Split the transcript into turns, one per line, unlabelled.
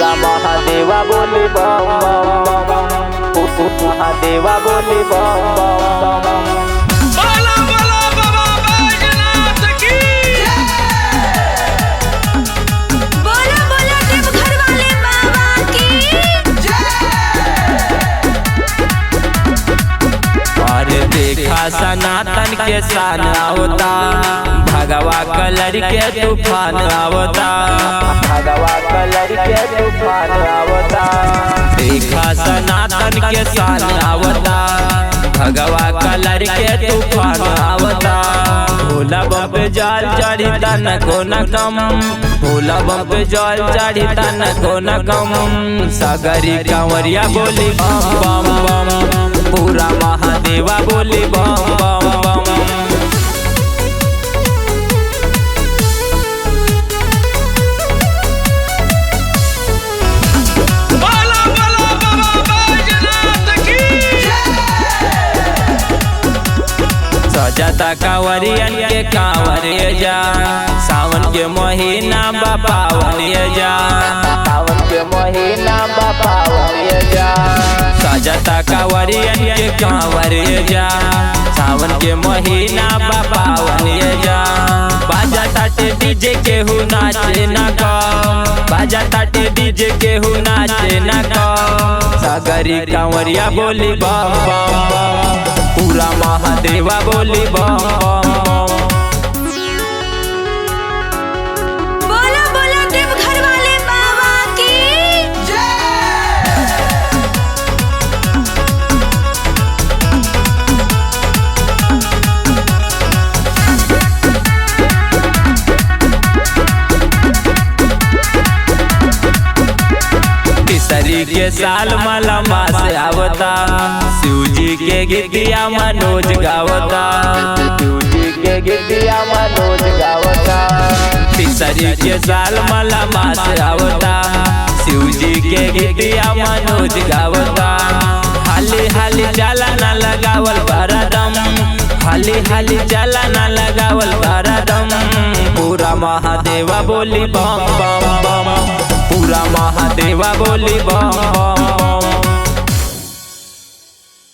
पूरा महादेवा बोली बम बम बम, महादेवा बोली बम बम बम।
बोला बोला बाबा बैजनाथ की
बोला बोला देवघर वाले बाबा की
और देखा सनातन के सान आवता, भगवा कलर के तूफान आवता, भगवा कलर के तूफान आवता। देखा सनातन के सान आवता, भगवा कलर के तूफान आवता। भोला बम पे जल चढ़ी तन को न कम, भोला बम पे जल चढ़ी तन को न कम। सागरी कांवरिया बोली बम बम बम, पूरा महादेवा बोली बम बम बम।
बोला बोला बाबा बैजनाथ की
सजाता कांवरियन के कांवरिया जा, सावन के महीना बापावरिया जा, सावन के महीना बापावरिया जा। सजाता कांवरियन के कांवरिया जा, सावन के महीना बापावरिया जा। बाजा ताटे डीजे केहू नाचे न कम, बाजा ताटे डीजे केहू नाचे न कम। सागरी कांवरिया बोली बम बम बम, पूरा महादेवा बोली बम बम बम।
बोला बोला देवघर वाले बाबा की
तीसरी के साल मलमा से आवता, शिव जी के गीतिया मनोज गावता, शिव जी के गीतिया मनोज गावता। तीसरी के साल मलमा से आवता, शिव जी के गीतिया मनोज गावता। हाली हाली जाला न लगावल बरदम, हाली हाली जाला न लगावल बरदम। पूरा महादेवा बोली बम बम बम, पूरा महादेवा बोली बम बम बम।